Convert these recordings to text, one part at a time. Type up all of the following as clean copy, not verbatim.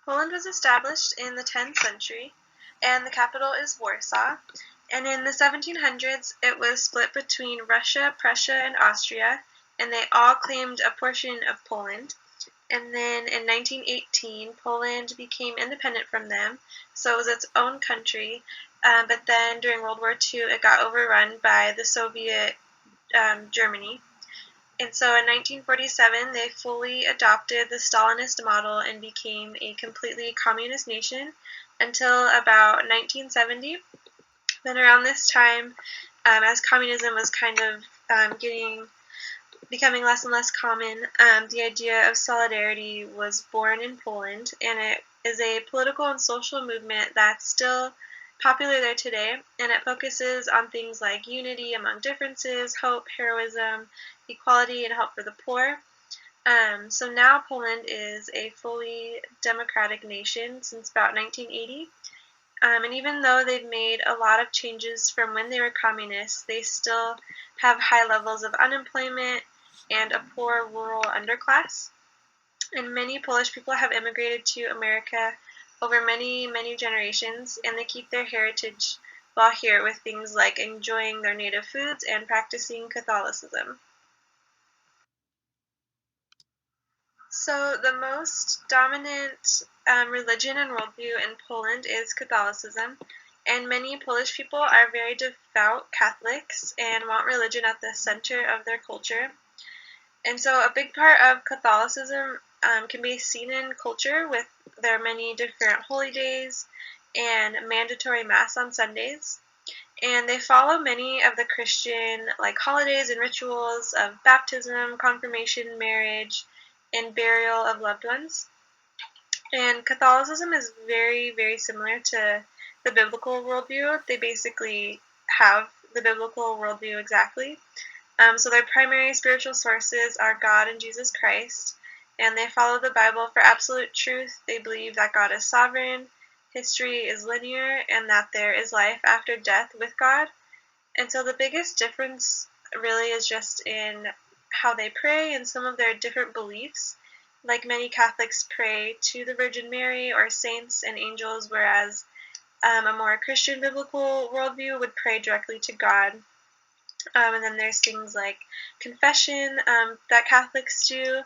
Poland was established in the 10th century, and the capital is Warsaw. And in the 1700s, it was split between Russia, Prussia, and Austria, and they all claimed a portion of Poland. And then in 1918, Poland became independent from them, so it was its own country. But then during World War II, it got overrun by the Soviet Germany. And so in 1947, they fully adopted the Stalinist model and became a completely communist nation until about 1970. Then around this time, as communism was kind of becoming less and less common, the idea of solidarity was born in Poland, and it is a political and social movement that's still popular there today, and it focuses on things like unity among differences, hope, heroism, equality, and help for the poor. So now Poland is a fully democratic nation since about 1980. And even though they've made a lot of changes from when they were communists, they still have high levels of unemployment and a poor rural underclass. And many Polish people have immigrated to America over many, many generations, and they keep their heritage while here with things like enjoying their native foods and practicing Catholicism. So the most dominant religion and worldview in Poland is Catholicism, and many Polish people are very devout Catholics and want religion at the center of their culture. And so a big part of Catholicism can be seen in culture with their many different holy days and mandatory Mass on Sundays. And they follow many of the Christian like holidays and rituals of baptism, confirmation, marriage, and burial of loved ones. And Catholicism is very, very similar to the biblical worldview. They basically have the biblical worldview exactly. So their primary spiritual sources are God and Jesus Christ, and they follow the Bible for absolute truth. They believe that God is sovereign, history is linear, and that there is life after death with God. And so the biggest difference really is just in how they pray and some of their different beliefs. Like many Catholics pray to the Virgin Mary or saints and angels, whereas a more Christian biblical worldview would pray directly to God. And then there's things like confession that Catholics do.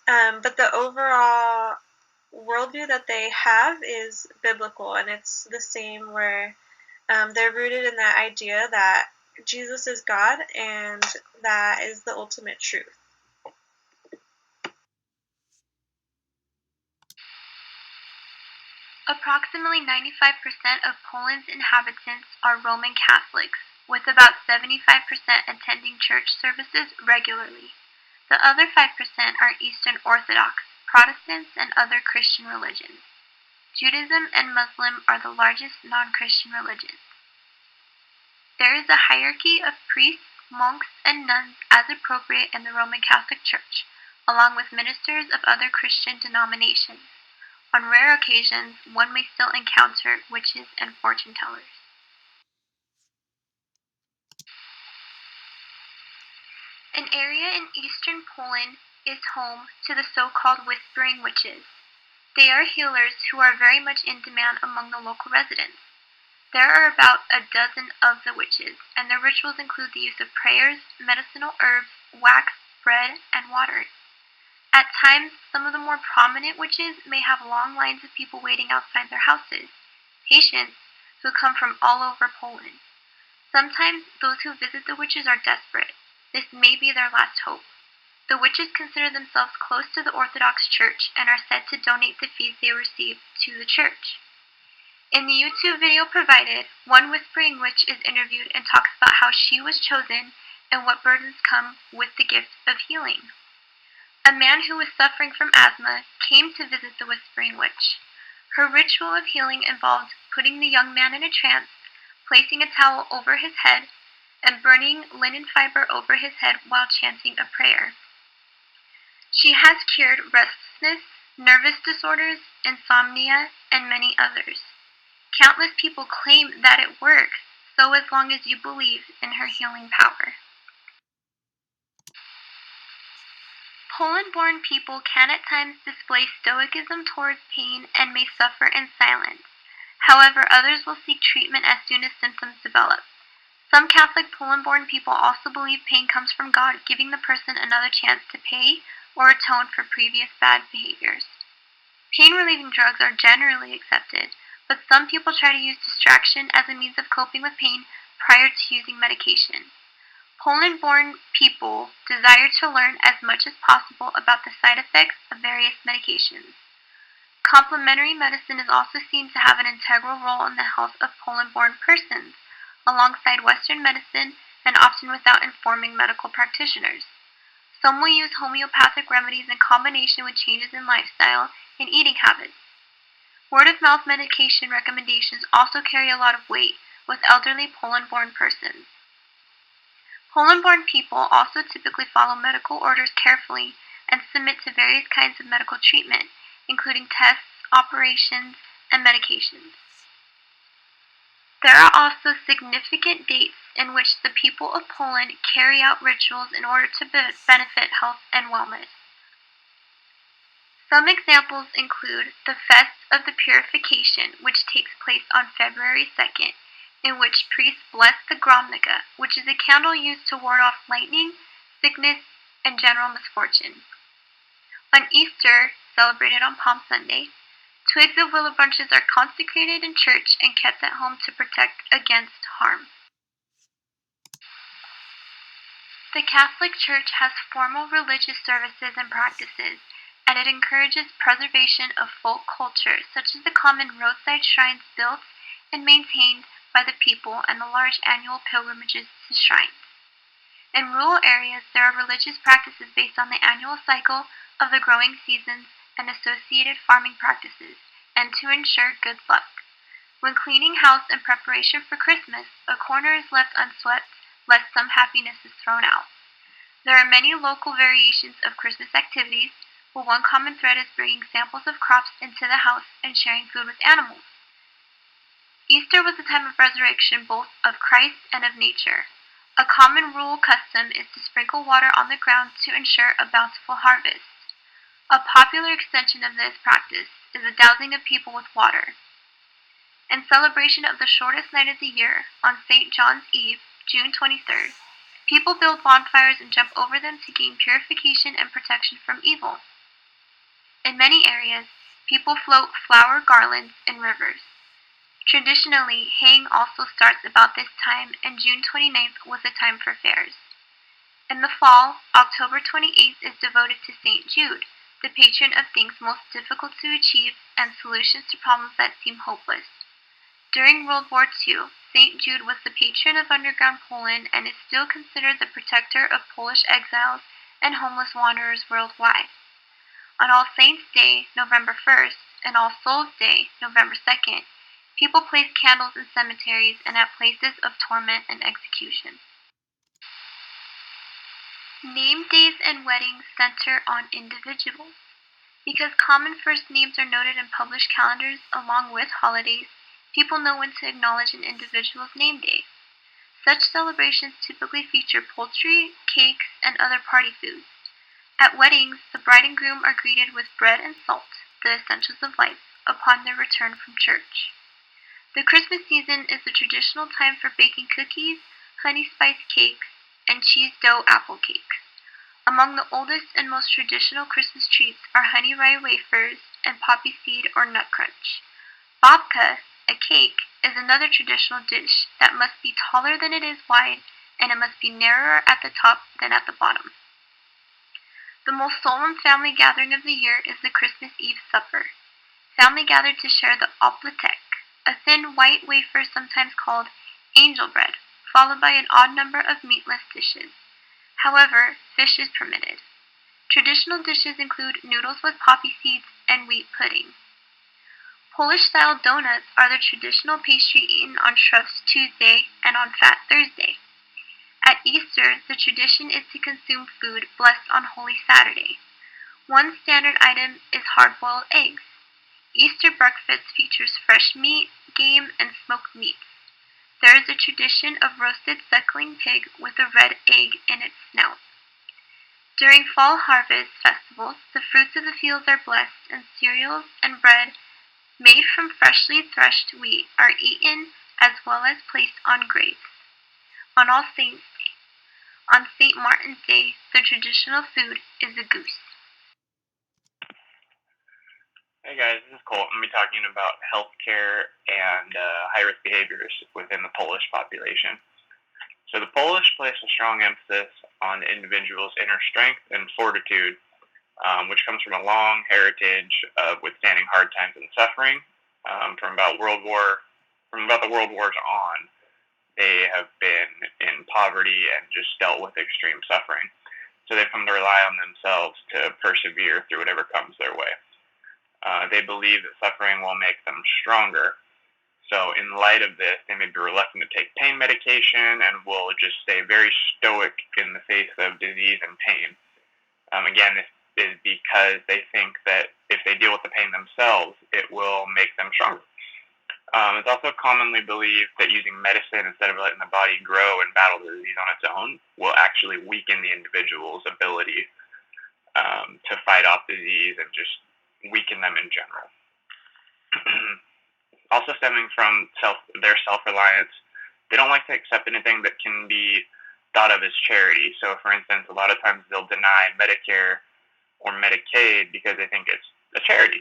But the overall worldview that they have is biblical, and it's the same where they're rooted in that idea that Jesus is God and that is the ultimate truth. Approximately 95% of Poland's inhabitants are Roman Catholics, with about 75% attending church services regularly. The other 5% are Eastern Orthodox, Protestants, and other Christian religions. Judaism and Muslim are the largest non-Christian religions. There is a hierarchy of priests, monks, and nuns as appropriate in the Roman Catholic Church, along with ministers of other Christian denominations. On rare occasions, one may still encounter witches and fortune tellers. An area in eastern Poland is home to the so-called whispering witches. They are healers who are very much in demand among the local residents. There are about a dozen of the witches, and their rituals include the use of prayers, medicinal herbs, wax, bread, and water. At times, some of the more prominent witches may have long lines of people waiting outside their houses, patients who come from all over Poland. Sometimes those who visit the witches are desperate. This may be their last hope. The witches consider themselves close to the Orthodox Church and are said to donate the fees they receive to the church. In the YouTube video provided, one whispering witch is interviewed and talks about how she was chosen and what burdens come with the gift of healing. A man who was suffering from asthma came to visit the whispering witch. Her ritual of healing involved putting the young man in a trance, placing a towel over his head, and burning linen fiber over his head while chanting a prayer. She has cured restlessness, nervous disorders, insomnia, and many others. Countless people claim that it works, so as long as you believe in her healing power. Poland-born people can at times display stoicism towards pain and may suffer in silence. However, others will seek treatment as soon as symptoms develop. Some Catholic Poland-born people also believe pain comes from God, giving the person another chance to pay or atone for previous bad behaviors. Pain-relieving drugs are generally accepted, but some people try to use distraction as a means of coping with pain prior to using medication. Poland-born people desire to learn as much as possible about the side effects of various medications. Complementary medicine is also seen to have an integral role in the health of Poland-born persons, alongside Western medicine and often without informing medical practitioners. Some will use homeopathic remedies in combination with changes in lifestyle and eating habits. Word-of-mouth medication recommendations also carry a lot of weight with elderly Poland-born persons. Poland-born people also typically follow medical orders carefully and submit to various kinds of medical treatment, including tests, operations, and medications. There are also significant dates in which the people of Poland carry out rituals in order to benefit health and wellness. Some examples include the Fest of the Purification, which takes place on February 2nd, in which priests bless the gromnica, which is a candle used to ward off lightning, sickness, and general misfortune. On Easter, celebrated on Palm Sunday, twigs of willow branches are consecrated in church and kept at home to protect against harm. The Catholic Church has formal religious services and practices, and it encourages preservation of folk culture, such as the common roadside shrines built and maintained by the people and the large annual pilgrimages to shrines. In rural areas, there are religious practices based on the annual cycle of the growing seasons and associated farming practices, and to ensure good luck. When cleaning house in preparation for Christmas, a corner is left unswept lest some happiness is thrown out. There are many local variations of Christmas activities, but one common thread is bringing samples of crops into the house and sharing food with animals. Easter was a time of resurrection both of Christ and of nature. A common rural custom is to sprinkle water on the ground to ensure a bountiful harvest. A popular extension of this practice is the dousing of people with water. In celebration of the shortest night of the year, on St. John's Eve, June 23rd, people build bonfires and jump over them to gain purification and protection from evil. In many areas, people float flower garlands in rivers. Traditionally, haying also starts about this time, and June 29th was a time for fairs. In the fall, October 28th is devoted to St. Jude, the patron of things most difficult to achieve and solutions to problems that seem hopeless. During World War II, St. Jude was the patron of underground Poland and is still considered the protector of Polish exiles and homeless wanderers worldwide. On All Saints' Day, November 1st, and All Souls' Day, November 2nd, people place candles in cemeteries and at places of torment and execution. Name days and weddings center on individuals. Because common first names are noted in published calendars along with holidays, people know when to acknowledge an individual's name day. Such celebrations typically feature poultry, cakes, and other party foods. At weddings, the bride and groom are greeted with bread and salt, the essentials of life, upon their return from church. The Christmas season is the traditional time for baking cookies, honey spice cakes, and cheese dough apple cakes. Among the oldest and most traditional Christmas treats are honey rye wafers and poppy seed or nut crunch. Babka, a cake, is another traditional dish that must be taller than it is wide, and it must be narrower at the top than at the bottom. The most solemn family gathering of the year is the Christmas Eve supper. Family gathered to share the opletek, a thin white wafer sometimes called angel bread, followed by an odd number of meatless dishes. However, fish is permitted. Traditional dishes include noodles with poppy seeds and wheat pudding. Polish-style donuts are the traditional pastry eaten on Shrove Tuesday and on Fat Thursday. At Easter, the tradition is to consume food blessed on Holy Saturday. One standard item is hard-boiled eggs. Easter breakfast features fresh meat, game, and smoked meats. There is a tradition of roasted suckling pig with a red egg in its snout. During fall harvest festivals, the fruits of the fields are blessed, and cereals and bread made from freshly threshed wheat are eaten, as well as placed on graves. On All Saints' Day, on St. Martin's Day, the traditional food is a goose. Hey guys, this is Colt. I'm going to be talking about healthcare and high-risk behaviors within the Polish population. So the Polish place a strong emphasis on the individual's inner strength and fortitude, which comes from a long heritage of withstanding hard times and suffering. From about the World Wars on, they have been in poverty and just dealt with extreme suffering. So they've come to rely on themselves to persevere through whatever comes their way. They believe that suffering will make them stronger. So in light of this, they may be reluctant to take pain medication and will just stay very stoic in the face of disease and pain. Again, this is because they think that if they deal with the pain themselves, it will make them stronger. It's also commonly believed that using medicine instead of letting the body grow and battle the disease on its own will actually weaken the individual's ability to fight off disease and just weaken them in general. Also stemming from their self-reliance, they don't like to accept anything that can be thought of as charity. So, for instance, a lot of times they'll deny Medicare or Medicaid because they think it's a charity.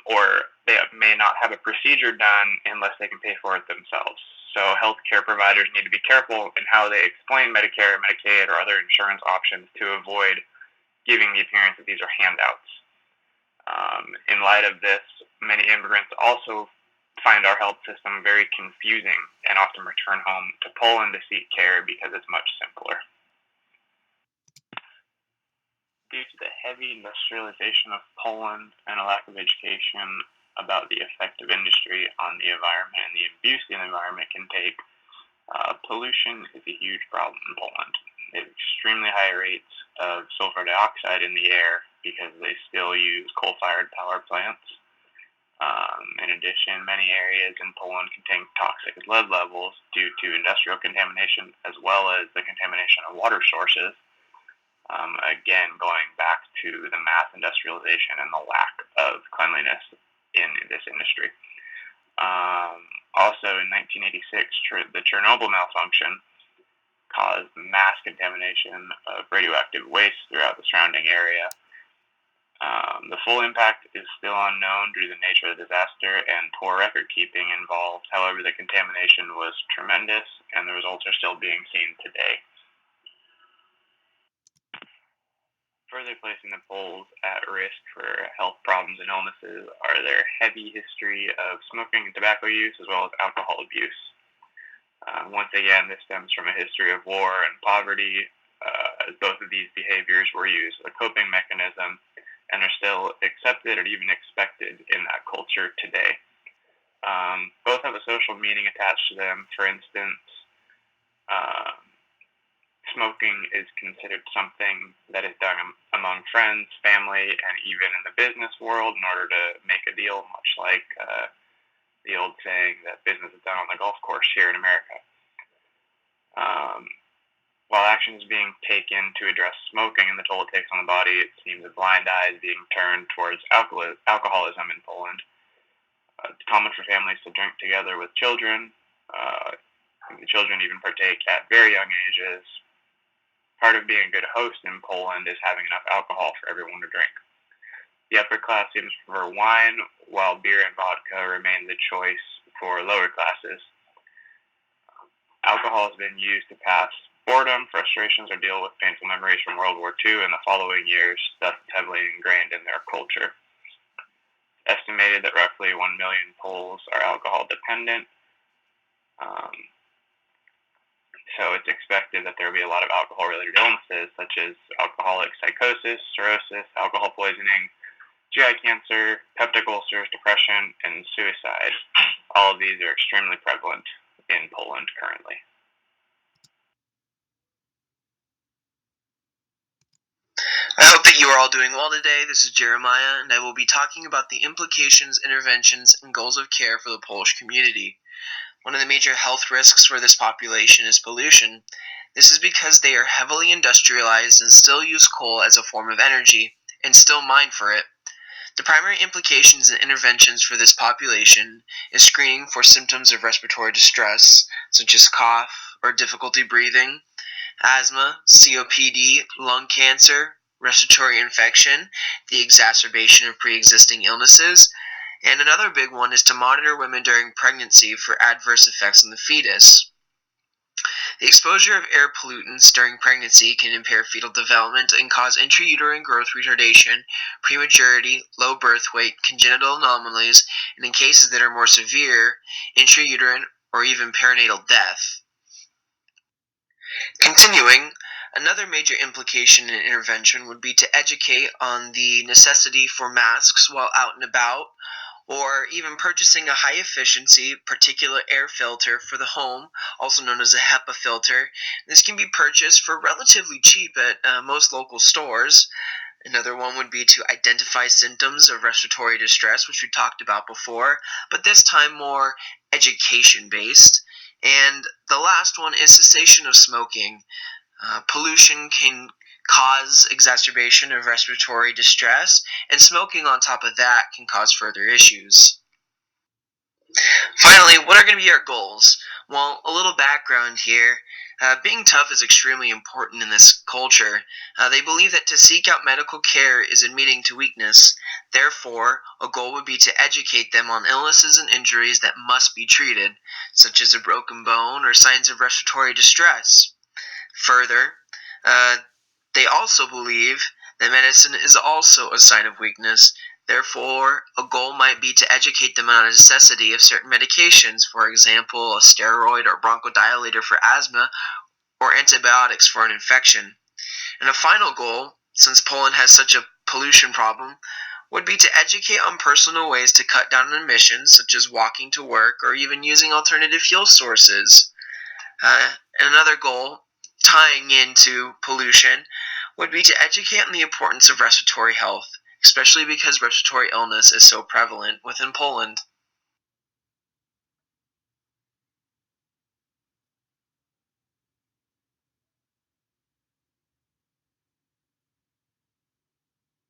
Or they may not have a procedure done unless they can pay for it themselves. So healthcare providers need to be careful in how they explain Medicare, Medicaid, or other insurance options to avoid giving the appearance that these are handouts. In light of this, many immigrants also find our health system very confusing and often return home to Poland to seek care because it's much simpler. Due to the heavy industrialization of Poland and a lack of education about the effect of industry on the environment and the abuse the environment can take, pollution is a huge problem in Poland. They have extremely high rates of sulfur dioxide in the air because they still use coal-fired power plants. In addition, many areas in Poland contain toxic lead levels due to industrial contamination as well as the contamination of water sources. Again, going back to the mass industrialization and the lack of cleanliness in this industry. Also, in 1986, the Chernobyl malfunction caused mass contamination of radioactive waste throughout the surrounding area. The full impact is still unknown due to the nature of the disaster and poor record keeping involved. However, the contamination was tremendous, and the results are still being seen today. Further placing the Poles at risk for health problems and illnesses are their heavy history of smoking and tobacco use, as well as alcohol abuse. Once again, this stems from a history of war and poverty, as both of these behaviors were used as a coping mechanism and are still accepted or even expected in that culture today. Both have a social meaning attached to them. For instance, smoking is considered something that is done among friends, family, and even in the business world in order to make a deal, much like the old saying that business is done on the golf course here in America. While action is being taken to address smoking and the toll it takes on the body, it seems a blind eye is being turned towards alcoholism in Poland. It's common for families to drink together with children. The children even partake at very young ages. Part of being a good host in Poland is having enough alcohol for everyone to drink. The upper class seems to prefer wine, while beer and vodka remain the choice for lower classes. Alcohol has been used to pass boredom, frustrations, or deal with painful memories from World War II in the following years, thus heavily ingrained in their culture. Estimated that roughly 1 million Poles are alcohol dependent. So it's expected that there will be a lot of alcohol-related illnesses, such as alcoholic psychosis, cirrhosis, alcohol poisoning, GI cancer, peptic ulcers, depression, and suicide. All of these are extremely prevalent in Poland currently. I hope that you are all doing well today. This is Jeremiah, and I will be talking about the implications, interventions, and goals of care for the Polish community. One of the major health risks for this population is pollution. This is because they are heavily industrialized and still use coal as a form of energy, and still mine for it. The primary implications and interventions for this population is screening for symptoms of respiratory distress, such as cough or difficulty breathing, asthma, COPD, lung cancer, respiratory infection, the exacerbation of pre-existing illnesses, and another big one is to monitor women during pregnancy for adverse effects on the fetus. The exposure of air pollutants during pregnancy can impair fetal development and cause intrauterine growth retardation, prematurity, low birth weight, congenital anomalies, and in cases that are more severe, intrauterine or even perinatal death. Continuing, another major implication and intervention would be to educate on the necessity for masks while out and about, or even purchasing a high-efficiency particulate air filter for the home, also known as a HEPA filter. This can be purchased for relatively cheap at most local stores. Another one would be to identify symptoms of respiratory distress, which we talked about before, but this time more education-based. And the last one is cessation of smoking. Pollution can cause exacerbation of respiratory distress, and smoking on top of that can cause further issues. Finally, what are going to be our goals? Well, a little background here. Being tough is extremely important in this culture. They believe that to seek out medical care is admitting to weakness. Therefore, a goal would be to educate them on illnesses and injuries that must be treated, such as a broken bone or signs of respiratory distress. Further, they also believe that medicine is also a sign of weakness. Therefore, a goal might be to educate them on the necessity of certain medications, for example, a steroid or bronchodilator for asthma, or antibiotics for an infection. And a final goal, since Poland has such a pollution problem, would be to educate on personal ways to cut down on emissions, such as walking to work or even using alternative fuel sources. Another goal, tying into pollution, would be to educate on the importance of respiratory health, especially because respiratory illness is so prevalent within Poland.